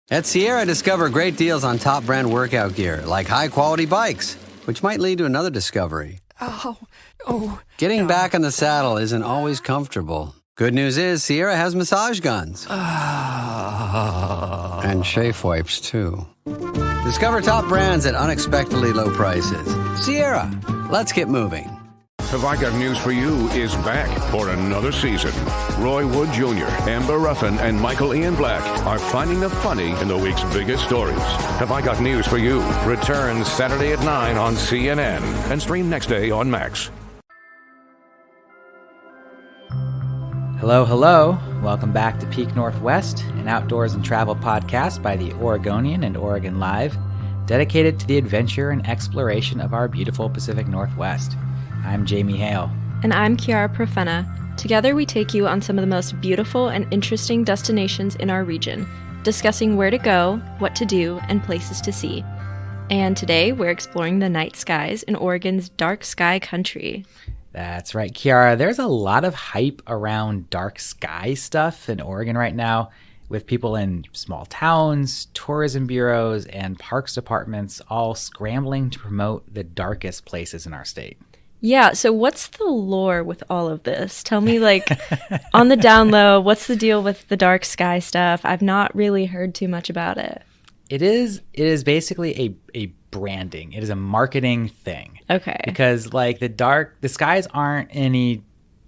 At Sierra, discover great deals on top brand workout gear, like high-quality bikes, which might lead to another discovery. Getting back on the saddle isn't always comfortable. Good news is Sierra has massage guns. And chafe wipes, too. Discover top brands at unexpectedly low prices. Sierra, let's get moving. Have I Got News for You is back for another season. Roy Wood Jr., Amber Ruffin, and Michael Ian Black are finding the funny in the week's biggest stories. Have I Got News for You returns Saturday at 9 on CNN and stream next day on Max. Hello, hello. Welcome back to Peak Northwest, an outdoors and travel podcast by the Oregonian and Oregon Live, dedicated to the adventure and exploration of our beautiful Pacific Northwest. I'm Jamie Hale. And I'm Kiara Profena. Together we take you on some of the most beautiful and interesting destinations in our region, discussing where to go, what to do, and places to see. And today we're exploring the night skies in Oregon's dark sky country. That's right, Kiara. There's a lot of hype around dark sky stuff in Oregon right now, with people in small towns, tourism bureaus, and parks departments all scrambling to promote the darkest places in our state. Yeah, so what's the lore with all of this? Tell me, on the down low, what's the deal with the dark sky stuff? I've not really heard too much about it. It is basically a branding. It is a marketing thing. Okay. Because the skies aren't any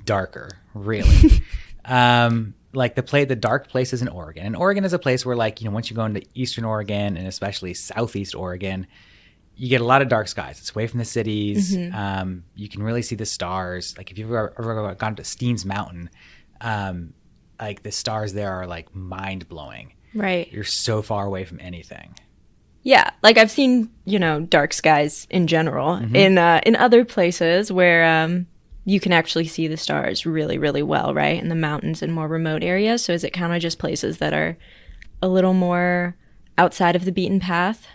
darker, really. The dark places in Oregon. And Oregon is a place where once you go into eastern Oregon and especially southeast Oregon, you get a lot of dark skies. It's away from the cities. Mm-hmm. You can really see the stars. Like if you've ever gone to Steens Mountain, the stars there are mind blowing. Right. You're so far away from anything. Yeah, I've seen dark skies in general in other places where you can actually see the stars really, really well, right? In the mountains and more remote areas. So is it kind of just places that are a little more outside of the beaten path?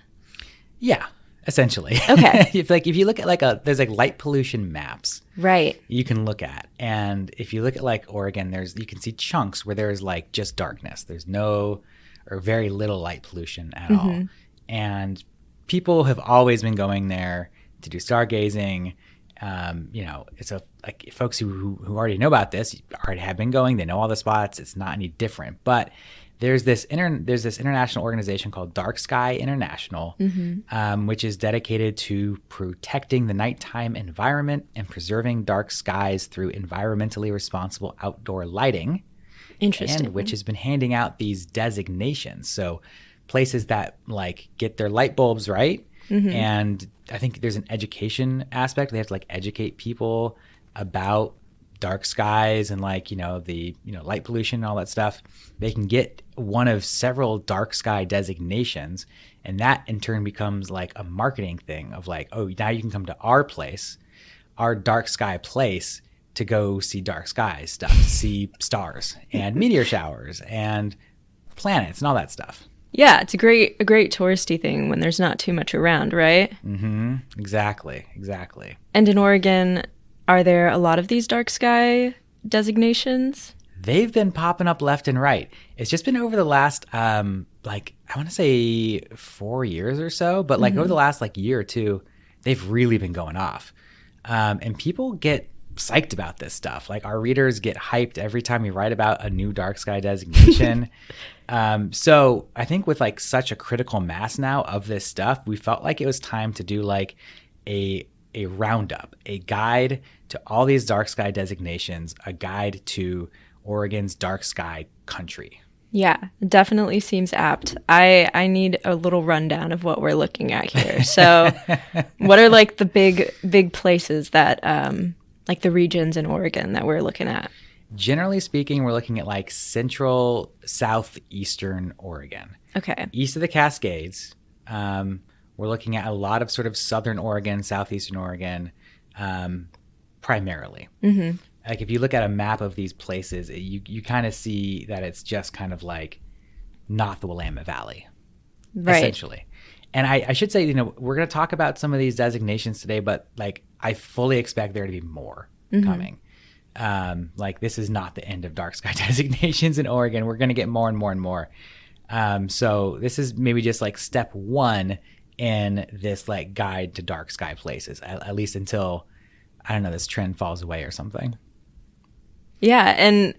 Yeah. Essentially. Okay. if you look at there's light pollution maps. Right. You can look at. And if you look at Oregon, you can see chunks where there's just darkness. There's no or very little light pollution at all. And people have always been going there to do stargazing. It's folks who already know about this already have been going. They know all the spots. It's not any different. But there's this international organization called Dark Sky International, which is dedicated to protecting the nighttime environment and preserving dark skies through environmentally responsible outdoor lighting. Interesting. And which has been handing out these designations. So places that get their light bulbs right. And I think there's an education aspect. They have to educate people about dark skies and the light pollution and all that stuff. They can get one of several dark sky designations, and that in turn becomes a marketing thing of now you can come to our place, our dark sky place, to go see dark skies stuff, to see stars and meteor showers and planets and all that stuff. Yeah, it's a great touristy thing when there's not too much around, right? Exactly. And in Oregon, are there a lot of these dark sky designations? They've been popping up left and right. It's just been over the last, I want to say 4 years or so, but over the last year or two, they've really been going off. And people get psyched about this stuff. Our readers get hyped every time we write about a new dark sky designation. So I think with such a critical mass now of this stuff, we felt like it was time to do a roundup, a guide to all these dark sky designations, a guide to Oregon's dark sky country. Yeah, definitely seems apt. I need a little rundown of what we're looking at here. So what are the big places that the regions in Oregon that we're looking at? Generally speaking, we're looking at central southeastern Oregon. Okay. East of the Cascades, we're looking at a lot of sort of southern Oregon, southeastern Oregon, primarily. If you look at a map of these places, you kind of see that it's just kind of not the Willamette Valley, right, essentially. And I should say, we're going to talk about some of these designations today, but I fully expect there to be more coming. This is not the end of dark sky designations in Oregon. We're going to get more and more and more. So this is maybe just like step one in this like guide to dark sky places, at least until, I don't know, this trend falls away or something. Yeah, and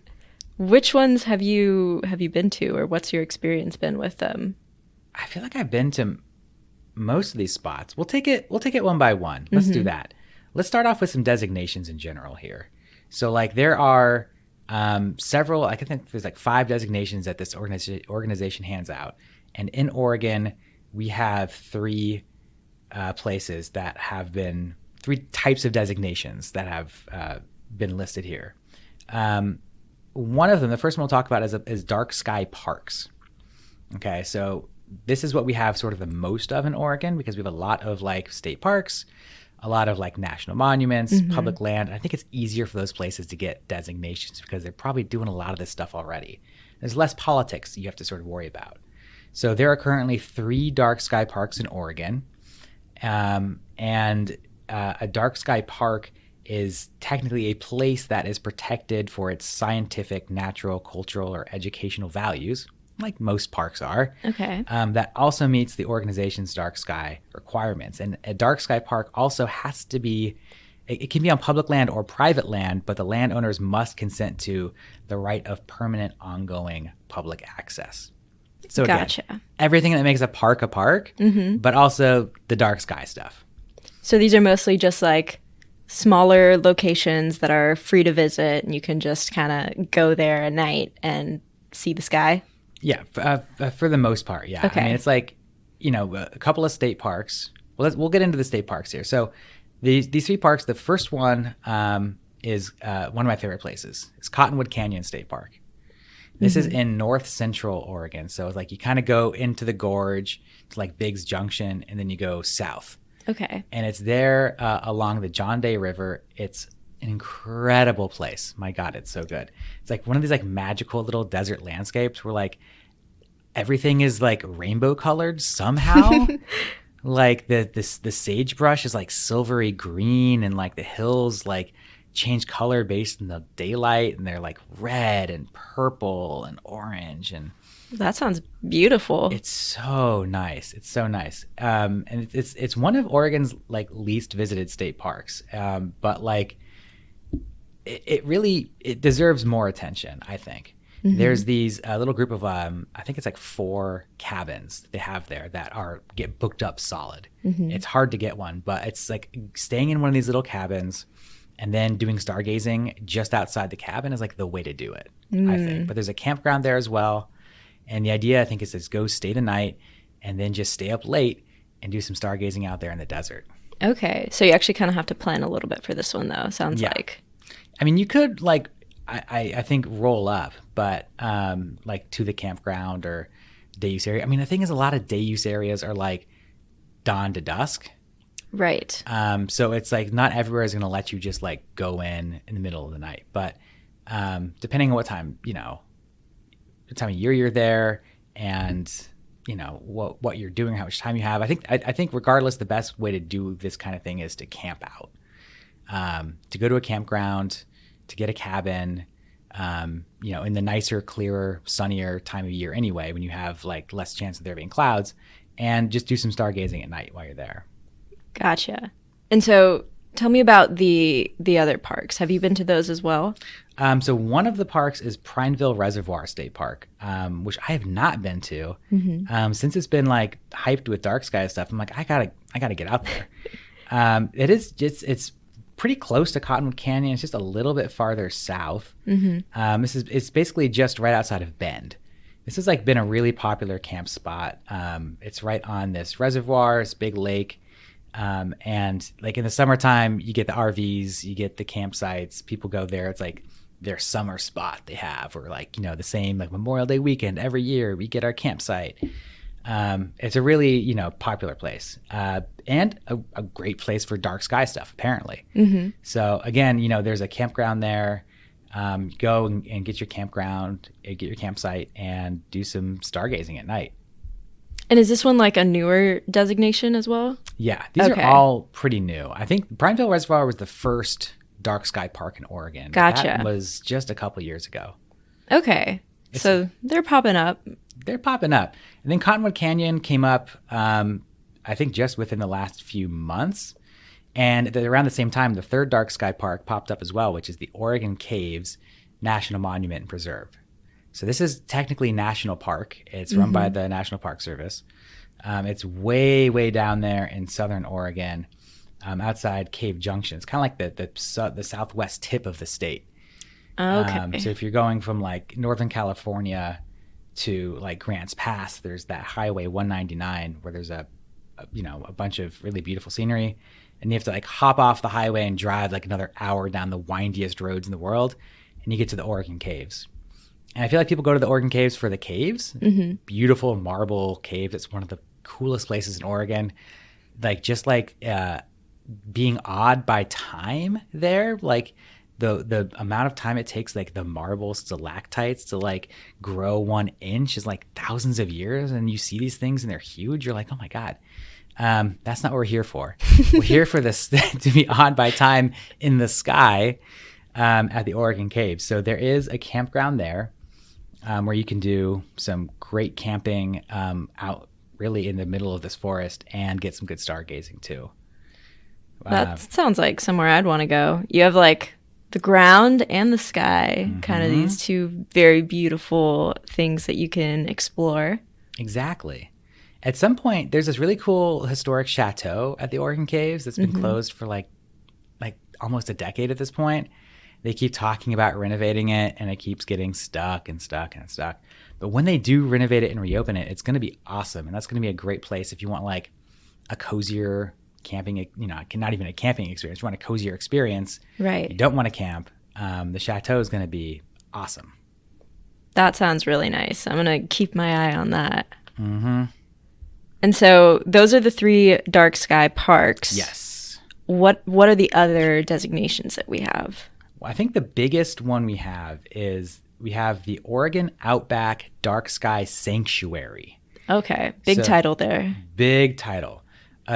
which ones have you been to, or what's your experience been with them? I feel like I've been to most of these spots. We'll take it one by one. Let's do that. Let's start off with some designations in general here. So like there are several, I think there's like 5 designations that this organization hands out. And in Oregon, we have 3 places that have been, 3 types of designations that have been listed here. One of them, the first one we'll talk about is dark sky parks. Okay, so this is what we have sort of the most of in Oregon because we have a lot of like state parks, a lot of like national monuments, public land. I think it's easier for those places to get designations because they're probably doing a lot of this stuff already. There's less politics you have to sort of worry about. So there are currently 3 dark sky parks in Oregon. And a dark sky park is technically a place that is protected for its scientific, natural, cultural, or educational values, like most parks are. Okay. That also meets the organization's dark sky requirements. And a dark sky park also has to be, it can be on public land or private land, but the landowners must consent to the right of permanent, ongoing public access. So again, Gotcha. Everything that makes a park, but also the dark sky stuff. So these are mostly just like smaller locations that are free to visit, and you can just kind of go there at night and see the sky. Yeah, for the most part, yeah. Okay. I mean, it's like, you know, a couple of state parks. Well, we'll get into the state parks here. So these 3 parks, the first one is one of my favorite places. It's Cottonwood Canyon State Park. This is in north central Oregon. So it's like you kind of go into the gorge to like Biggs Junction, and then you go south. Okay. And it's there along the John Day River. It's an incredible place. My God, it's so good. It's like one of these like magical little desert landscapes where like everything is like rainbow colored somehow. Like the sagebrush is like silvery green, and like the hills like change color based on the daylight, and they're like red and purple and orange, and That sounds beautiful. it's so nice. It's so nice. And it's one of Oregon's like least visited state parks. But like it deserves more attention, I think. There's these little group of I think it's like 4 cabins that they have there that get booked up solid. It's hard to get one, but it's like staying in one of these little cabins and then doing stargazing just outside the cabin is like the way to do it, I think. But there's a campground there as well. And the idea, I think, is to go stay the night and then just stay up late and do some stargazing out there in the desert. Okay. So you actually kind of have to plan a little bit for this one, though, sounds Yeah. like. I mean, you could, like, I think roll up, but like to the campground or day use area. I mean, the thing is, a lot of day use areas are like dawn to dusk. Right. So it's like not everywhere is going to let you just like go in the middle of the night. But depending on what time, you know, the time of year you're there, and you know what you're doing, how much time you have. I think regardless, the best way to do this kind of thing is to camp out, to go to a campground, to get a cabin, you know, in the nicer, clearer, sunnier time of year anyway, when you have like less chance of there being clouds, and just do some stargazing at night while you're there. Gotcha. And so tell me about the other parks. Have you been to those as well? So one of the parks is Prineville Reservoir State Park, which I have not been to. Since it's been like hyped with dark sky stuff, I'm like, I gotta get out there. It's pretty close to Cottonwood Canyon. It's just a little bit farther south. It's basically just right outside of Bend. This has like been a really popular camp spot. It's right on this reservoir, this big lake. And like in the summertime, you get the RVs, you get the campsites, people go there. It's like their summer spot they have, or like, you know, the same like Memorial Day weekend every year we get our campsite. It's a really, you know, popular place, and a great place for dark sky stuff, apparently. So again, you know, there's a campground there. Go and get your campground, get your campsite, and do some stargazing at night. And is this one like a newer designation as well? Yeah, these Okay. are all pretty new. I think Prineville Reservoir was the first dark sky park in Oregon. Gotcha. That was just a couple years ago. Okay. So they're popping up. they're popping up. And then Cottonwood Canyon came up, I think, just within the last few months. And around the same time, the third dark sky park popped up as well, which is the Oregon Caves National Monument and Preserve. So this is technically national park. It's run by the National Park Service. It's way, way down there in southern Oregon, outside Cave Junction. It's kind of like the southwest tip of the state. Okay. So if you're going from like Northern California to like Grants Pass, there's that Highway 199 where there's a bunch of really beautiful scenery, and you have to like hop off the highway and drive like another hour down the windiest roads in the world, and you get to the Oregon Caves. And I feel like people go to the Oregon Caves for the caves. Beautiful marble caves. It's one of the coolest places in Oregon. Like just like being awed by time there, like the amount of time it takes like the marble stalactites to like grow 1 inch is like thousands of years, and you see these things and they're huge. You're like, oh my God, that's not what we're here for. We're here for this to be awed by time in the sky at the Oregon Caves. So there is a campground there where you can do some great camping out really in the middle of this forest and get some good stargazing too. That sounds like somewhere I'd want to go. You have like the ground and the sky, kind of these two very beautiful things that you can explore. Exactly. At some point, there's this really cool historic chateau at the Oregon Caves that's been closed for like almost a decade at this point. They keep talking about renovating it, and it keeps getting stuck and stuck and stuck. But when they do renovate it and reopen it, it's going to be awesome, and that's going to be a great place if you want like a cozier camping, not even a camping experience. You want a cozier experience. Right. You don't want to camp. The chateau is going to be awesome. That sounds really nice. I'm going to keep my eye on that. And so those are the 3 dark sky parks. Yes. What are the other designations that we have? Well, I think the biggest one we have is we have the Oregon Outback Dark Sky Sanctuary. Okay. Big title there. Big title.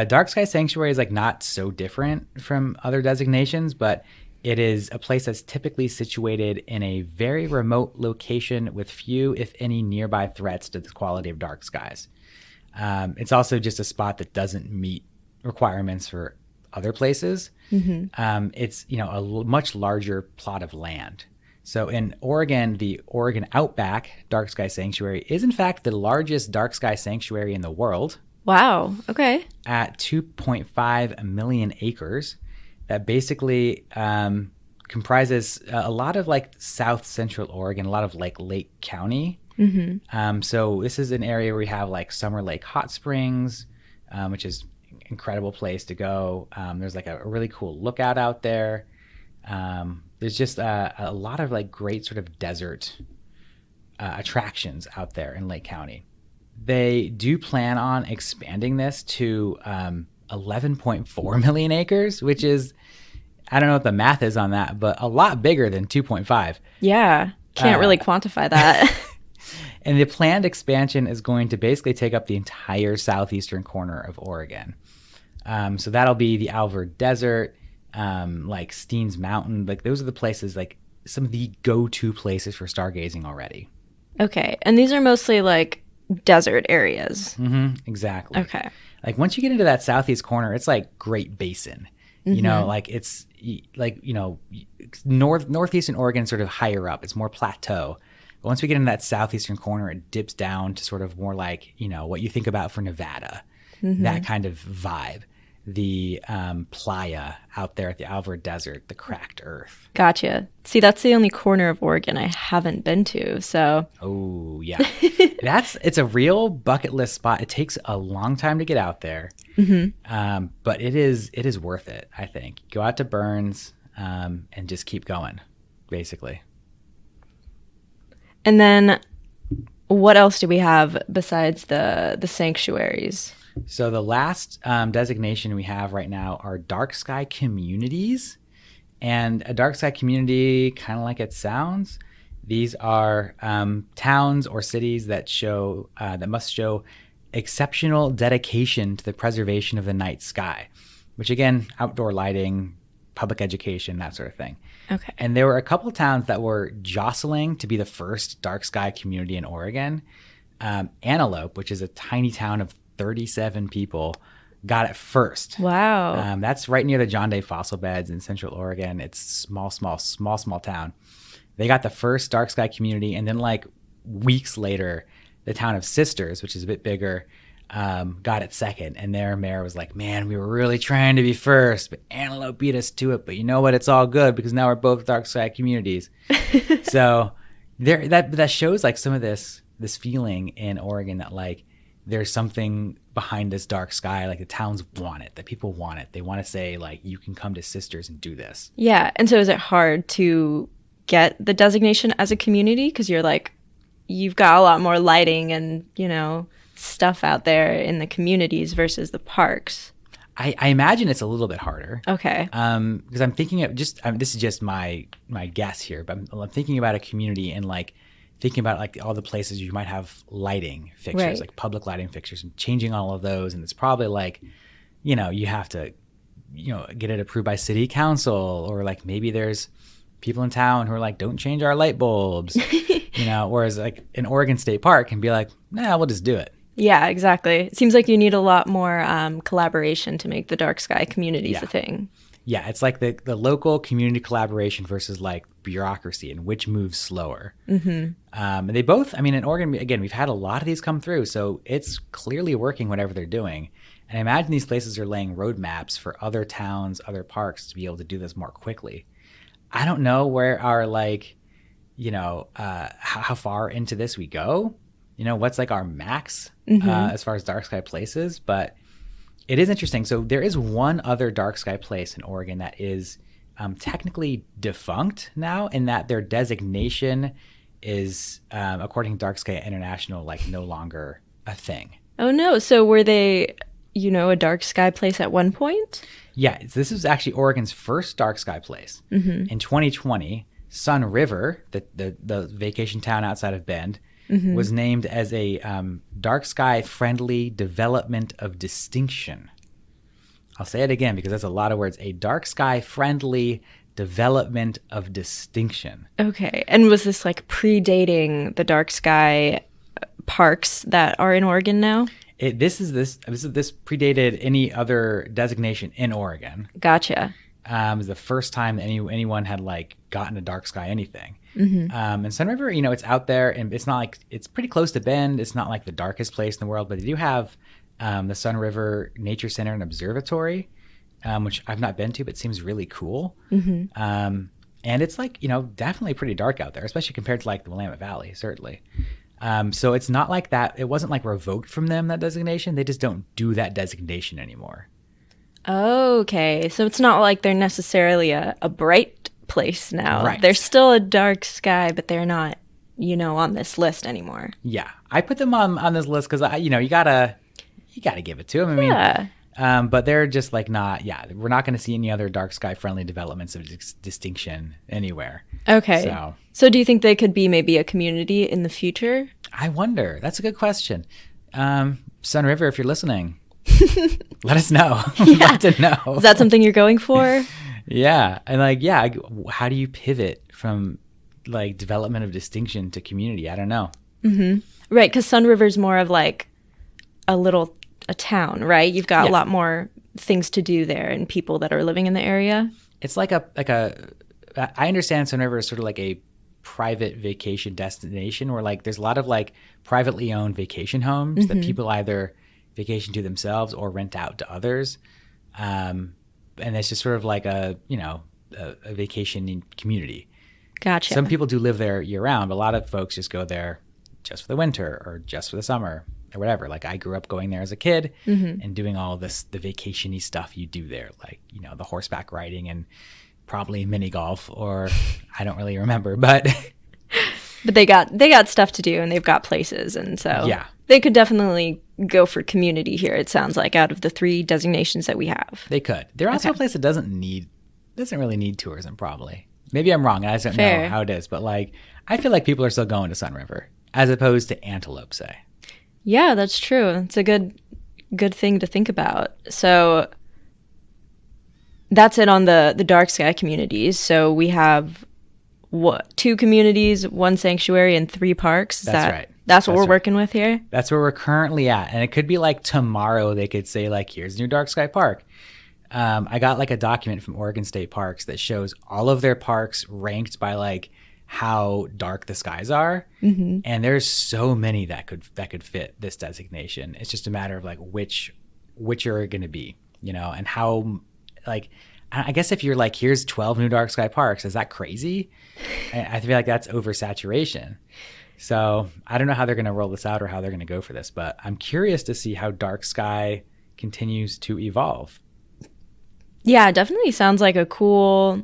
Dark Sky Sanctuary is like not so different from other designations, but it is a place that's typically situated in a very remote location with few, if any, nearby threats to the quality of dark skies. It's also just a spot that doesn't meet requirements for other places. It's a much larger plot of land. So in Oregon, the Oregon Outback Dark Sky Sanctuary is in fact the largest dark sky sanctuary in the world. Wow. Okay. At 2.5 million acres, that basically comprises a lot of like South Central Oregon, a lot of like Lake County. So this is an area where we have like Summer Lake Hot Springs, which is an incredible place to go. There's like a really cool lookout out there. There's just a lot of like great sort of desert attractions out there in Lake County. They do plan on expanding this to 11.4 million acres, which is, I don't know what the math is on that, but a lot bigger than 2.5. Yeah. Can't really quantify that. And the planned expansion is going to basically take up the entire southeastern corner of Oregon. So that'll be the Alvord Desert, like Steens Mountain. Like those are the places, like some of the go-to places for stargazing already. Okay. And these are mostly like desert areas. Exactly. Okay. Like once you get into that southeast corner, it's like Great Basin. Like it's like, northeastern Oregon is sort of higher up. It's more plateau. But once we get into that southeastern corner, it dips down to sort of more like, what you think about for Nevada, that kind of vibe. The playa out there at the Alvord Desert, the cracked earth. Gotcha. See, that's the only corner of Oregon I haven't been to, so. Oh, yeah. It's a real bucket list spot. It takes a long time to get out there, but it is worth it, I think. Go out to Burns and just keep going, basically. And then what else do we have besides the sanctuaries? So the last designation we have right now are dark sky communities. And a dark sky community, kind of like it sounds, these are towns or cities that must show exceptional dedication to the preservation of the night sky, which again, outdoor lighting, public education, that sort of thing. Okay. And there were a couple towns that were jostling to be the first dark sky community in Oregon. Antelope, which is a tiny town of 37 people, got it first. Wow. That's right near the John Day fossil beds in Central Oregon. It's small town. They got the first dark sky community, and then like weeks later, the town of Sisters, which is a bit bigger, got it second. And their mayor was like, man, we were really trying to be first, but Antelope beat us to it. But you know what? It's all good because now we're both dark sky communities. So that shows like some of this feeling in Oregon that like there's something behind this dark sky, like the towns want it, that people want it. They want to say like, you can come to Sisters and do this. Yeah. And so is it hard to get the designation as a community? Because you're like, you've got a lot more lighting and, stuff out there in the communities versus the parks. I imagine it's a little bit harder. Okay. Because I'm thinking of this is just my guess here, but I'm thinking about a community and like thinking about like all the places you might have lighting fixtures, right. like public lighting fixtures, and changing all of those. And it's probably like, you have to, get it approved by city council, or like maybe there's people in town who are like, don't change our light bulbs, whereas like an Oregon State Park can be like, nah, we'll just do it. Yeah, exactly. It seems like you need a lot more collaboration to make the dark sky communities a thing. Yeah, it's like the local community collaboration versus like bureaucracy, and which moves slower. Mm-hmm. And they both, in Oregon, again, we've had a lot of these come through, so it's clearly working whatever they're doing. And I imagine these places are laying roadmaps for other towns, other parks to be able to do this more quickly. I don't know where our like, how far into this we go. What's like our max as far as dark sky places, but it is interesting. So there is one other dark sky place in Oregon that is technically defunct now, in that their designation is, according to Dark Sky International, like no longer a thing. Oh no! So were they, a dark sky place at one point? Yeah, this is actually Oregon's first dark sky place. Mm-hmm. In 2020, Sun River, the vacation town outside of Bend, mm-hmm. was named as a dark sky friendly development of distinction. I'll say it again because that's a lot of words. A dark sky friendly development of distinction. Okay. And was this like predating the dark sky parks that are in Oregon now? This predated any other designation in Oregon. Gotcha. It was the first time that anyone had like gotten a dark sky anything. Mm-hmm. And Sun River, it's out there, and it's not like, it's pretty close to Bend. It's not like the darkest place in the world, but they do have the Sun River Nature Center and Observatory, which I've not been to, but seems really cool. Mm-hmm. And it's like, definitely pretty dark out there, especially compared to like the Willamette Valley, certainly. So it's not like that. It wasn't like revoked from them, that designation. They just don't do that designation anymore. Okay. So it's not like they're necessarily a bright place now. Right. They're still a dark sky, but they're not, on this list anymore. Yeah. I put them on this list because, you gotta give it to them. Yeah. But they're just like we're not going to see any other dark sky friendly developments of distinction anywhere. Okay. So do you think they could be maybe a community in the future? I wonder. That's a good question. Sun River, if you're listening, let us know. We'd like to know. Is that something you're going for? Yeah. And how do you pivot from like development of distinction to community? I don't know. Mm-hmm. Right. Because Sun River's more of like a town, right? You've got a lot more things to do there and people that are living in the area. It's like I understand Sun River is sort of like a private vacation destination where like there's a lot of like privately owned vacation homes mm-hmm. that people either vacation to themselves or rent out to others. And it's just sort of like a vacation community. Gotcha. Some people do live there year round, but a lot of folks just go there just for the winter or just for the summer or whatever. Like I grew up going there as a kid mm-hmm. and doing all this, the vacation-y stuff you do there, like, the horseback riding and probably mini golf, or I don't really remember, but they got stuff to do and they've got places. And so they could definitely go for community here. It sounds like out of the 3 designations that we have, they could. They're also a place that doesn't really need tourism. Probably. Maybe I'm wrong. I just don't know how it is, but like, I feel like people are still going to Sun River as opposed to Antelope, say. Yeah, that's true. It's a good thing to think about. So that's it on the dark sky communities. So we have 2 communities, 1 sanctuary, and 3 parks. That's right. That's what we're working with here? That's where we're currently at. And it could be like tomorrow they could say like, here's a new dark sky park. I got like a document from Oregon State Parks that shows all of their parks ranked by like how dark the skies are. Mm-hmm. And there's so many that could fit this designation. It's just a matter of like which are going to be, you know, and how, like, I guess if you're like, here's 12 new dark sky parks, is that crazy? I feel like that's oversaturation. So I don't know how they're going to roll this out or how they're going to go for this, but I'm curious to see how dark sky continues to evolve. Yeah, it definitely sounds like a cool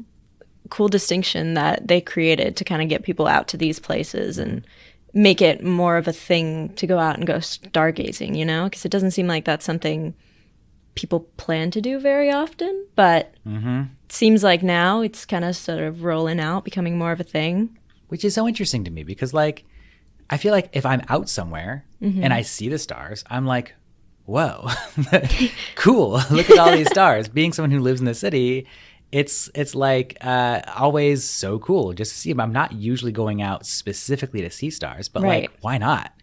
distinction that they created to kind of get people out to these places and make it more of a thing to go out and go stargazing, you know? Because it doesn't seem like that's something people plan to do very often, but it seems like now it's kind of sort of rolling out, becoming more of a thing. Which is so interesting to me because, like, I feel like if I'm out somewhere and I see the stars, I'm like, whoa, cool. Look at all these stars. Being someone who lives in the city, it's like always so cool just to see them. I'm not usually going out specifically to see stars, but like, why not?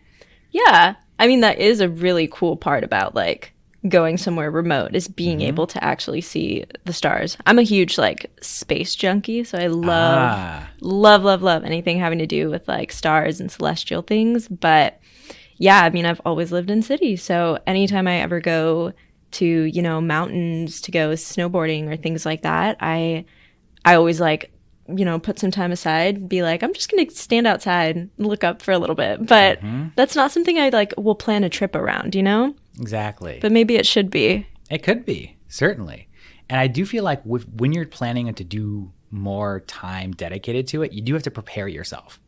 Yeah. I mean, that is a really cool part about like going somewhere remote is being able to actually see the stars. I'm a huge like space junkie, so I love anything having to do with like stars and celestial things. But yeah, I mean, I've always lived in cities, so anytime I ever go to, you know, mountains to go snowboarding or things like that, I always like, you know, put some time aside, be like, I'm just going to stand outside and look up for a little bit. But that's not something I like will plan a trip around, you know? Exactly. But maybe it should be. It could be, certainly. And I do feel like when you're planning to do more time dedicated to it, you do have to prepare yourself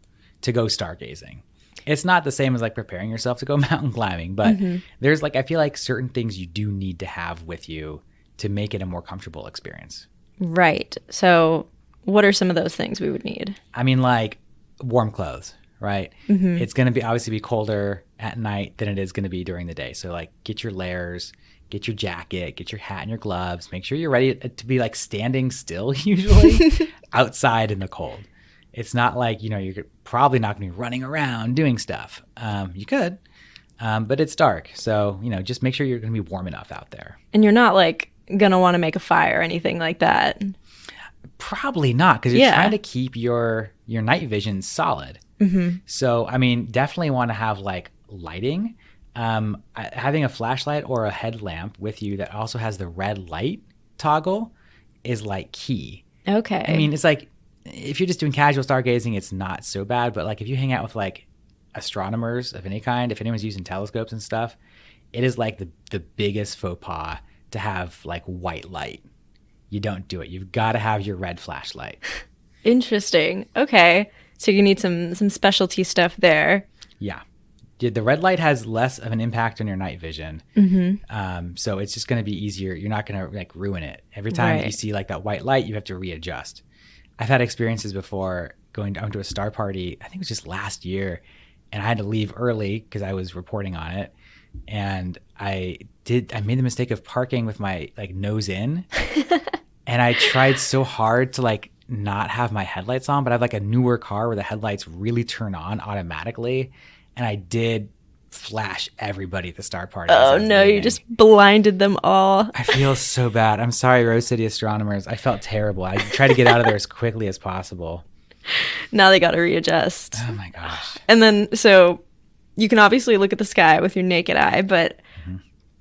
to go stargazing. It's not the same as like preparing yourself to go mountain climbing, but there's like, I feel like certain things you do need to have with you to make it a more comfortable experience. Right. So what are some of those things we would need? I mean, like warm clothes, right? It's going to be obviously be colder at night than it is going to be during the day. So like get your layers, get your jacket, get your hat and your gloves. Make sure you're ready to be like standing still usually outside in the cold. It's not like, you know, you're probably not going to be running around doing stuff. You could, but it's dark. So, you know, just make sure you're going to be warm enough out there. And you're not like going to want to make a fire or anything like that. Probably not, because you're trying to keep your night vision solid. So, I mean, definitely want to have like lighting. Having a flashlight or a headlamp with you that also has the red light toggle is like key. Okay. I mean, it's like if you're just doing casual stargazing, it's not so bad. But like if you hang out with like astronomers of any kind, if anyone's using telescopes and stuff, it is like the biggest faux pas to have like white light. You don't do it. You've got to have your red flashlight. Interesting. Okay. So you need some specialty stuff there. Yeah. The red light has less of an impact on your night vision. So it's just going to be easier. You're not going to like ruin it. Every time you see like that white light, you have to readjust. I've had experiences before going to a star party. I think it was just last year, and I had to leave early because I was reporting on it. And I made the mistake of parking with my like nose in. And I tried so hard to like not have my headlights on, but I have like a newer car where the headlights really turn on automatically. And I did flash everybody at the star party. Oh no, you just blinded them all. I feel so bad. I'm sorry, Rose City astronomers. I felt terrible. I tried to get out of there as quickly as possible. Now they got to readjust. Oh my gosh. And then, so you can obviously look at the sky with your naked eye, but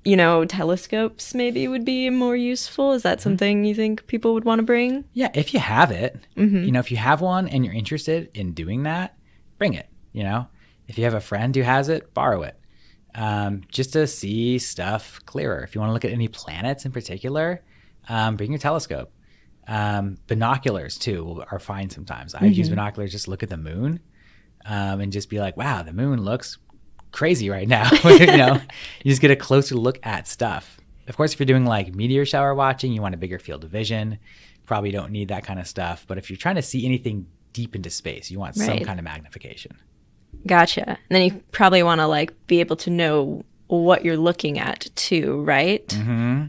you know, telescopes maybe would be more useful. Is that something you think people would want to bring? Yeah, if you have it. You know, if you have one and you're interested in doing that, bring it, you know. If you have a friend who has it, borrow it. Just to see stuff clearer. If you want to look at any planets in particular, bring your telescope. Binoculars too are fine sometimes. I use binoculars just to look at the moon and just be like, wow, the moon looks crazy right now. You know, you just get a closer look at stuff. Of course, if you're doing like meteor shower watching, you want a bigger field of vision. Probably don't need that kind of stuff. But if you're trying to see anything deep into space, you want some kind of magnification. Gotcha. And then you probably want to like be able to know what you're looking at too, right?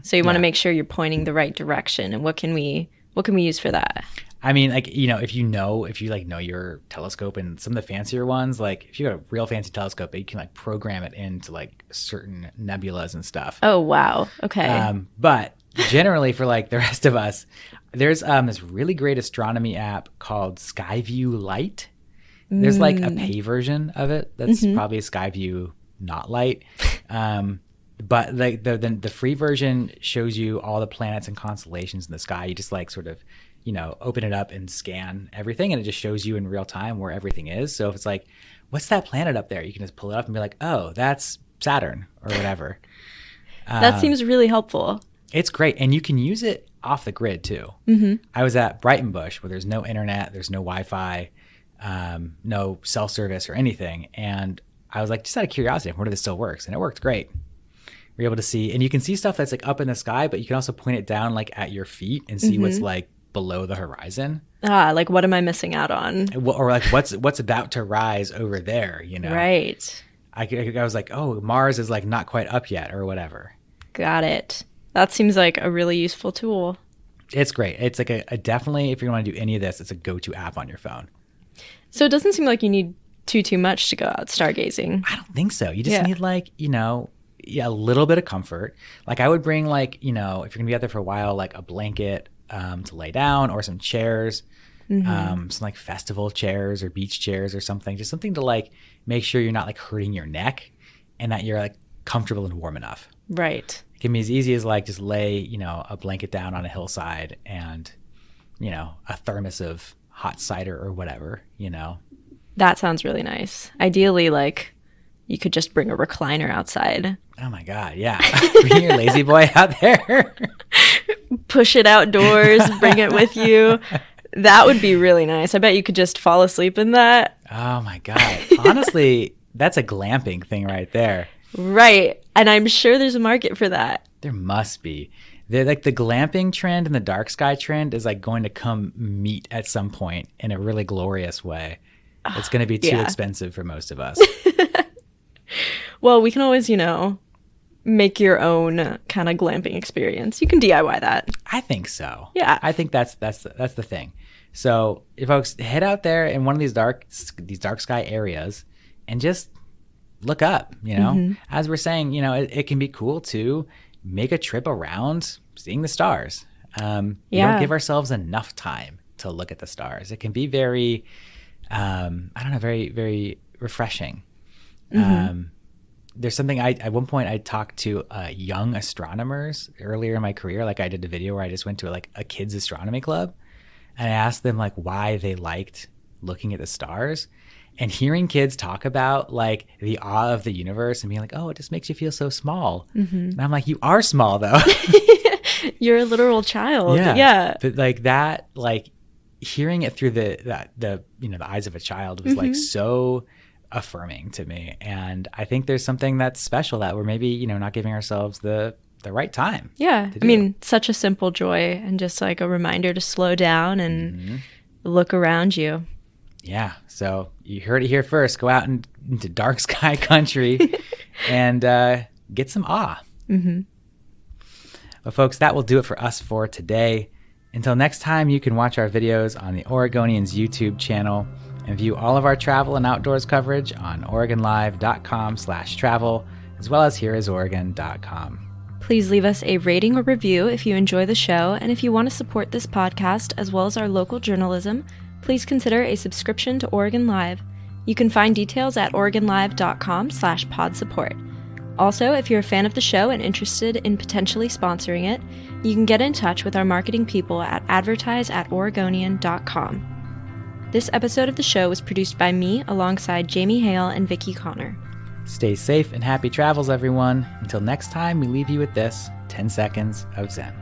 So you want to make sure you're pointing the right direction. And what can we use for that? I mean, like, you know, if you like know your telescope and some of the fancier ones, like if you got a real fancy telescope, you can like program it into like certain nebulas and stuff. Oh, wow. Okay. But generally for like the rest of us, there's this really great astronomy app called Skyview Lite. There's like a pay version of it that's probably a Skyview not Lite. But like the free version shows you all the planets and constellations in the sky. You just like sort of, you know, open it up and scan everything, and it just shows you in real time where everything is. So if it's like, what's that planet up there? You can just pull it up and be like, oh, that's Saturn or whatever. That seems really helpful. It's great. And you can use it off the grid too. I was at Brighton Bush where there's no internet, there's no Wi-Fi, no cell service or anything. And I was like, just out of curiosity, what if this still works? And it worked great. We're able to see, and you can see stuff that's like up in the sky, but you can also point it down like at your feet and see what's like below the horizon. Like what am I missing out on? Or like what's about to rise over there, you know? Right. I was like, oh, Mars is like not quite up yet or whatever. Got it. That seems like a really useful tool. It's great. It's like a definitely, if you want to do any of this, it's a go-to app on your phone. So it doesn't seem like you need too much to go out stargazing. I don't think so. You just need like, you know, a little bit of comfort. Like I would bring like, you know, if you're gonna be out there for a while, like a blanket to lay down or some chairs, some like festival chairs or beach chairs or something, just something to like make sure you're not like hurting your neck and that you're like comfortable and warm enough. Right. It can be as easy as like just lay, you know, a blanket down on a hillside and, you know, a thermos of hot cider or whatever, you know. That sounds really nice. Ideally, like you could just bring a recliner outside. Oh my God, yeah. Bring your lazy boy out there. Push it outdoors, bring it with you. That would be really nice. I bet you could just fall asleep in that. Oh my God. Honestly, that's a glamping thing right there. Right. And I'm sure there's a market for that. There must be. They're like the glamping trend and the dark sky trend is like going to come meet at some point in a really glorious way. It's going to be too expensive for most of us. Well, we can always, you know, make your own kind of glamping experience. You can DIY that. I think so. Yeah. I think that's the thing. So if folks head out there in one of these dark sky areas and just look up, you know, as we're saying, you know, it can be cool to make a trip around seeing the stars. We don't give ourselves enough time to look at the stars. It can be very, very, very refreshing. There's something at one point I talked to young astronomers earlier in my career. Like I did a video where I just went to like a kids astronomy club and I asked them like why they liked looking at the stars, and hearing kids talk about like the awe of the universe and being like, oh, it just makes you feel so small. And I'm like, you are small though. You're a literal child. Yeah. But like that, like hearing it through the you know, the eyes of a child was like so affirming to me. And I think there's something that's special that we're maybe, you know, not giving ourselves the right time. Yeah. I mean, such a simple joy and just like a reminder to slow down and look around you. Yeah. So you heard it here first. Go out into dark sky country and get some awe. Well, folks, that will do it for us for today. Until next time, you can watch our videos on the Oregonians YouTube channel and view all of our travel and outdoors coverage on OregonLive.com/travel, as well as HereIsOregon.com. Please leave us a rating or review if you enjoy the show, and if you want to support this podcast as well as our local journalism, please consider a subscription to Oregon Live. You can find details at OregonLive.com/podsupport. Also, if you're a fan of the show and interested in potentially sponsoring it, you can get in touch with our marketing people at advertise@oregonian.com. This episode of the show was produced by me alongside Jamie Hale and Vicky Connor. Stay safe and happy travels, everyone. Until next time, we leave you with this 10 seconds of Zen.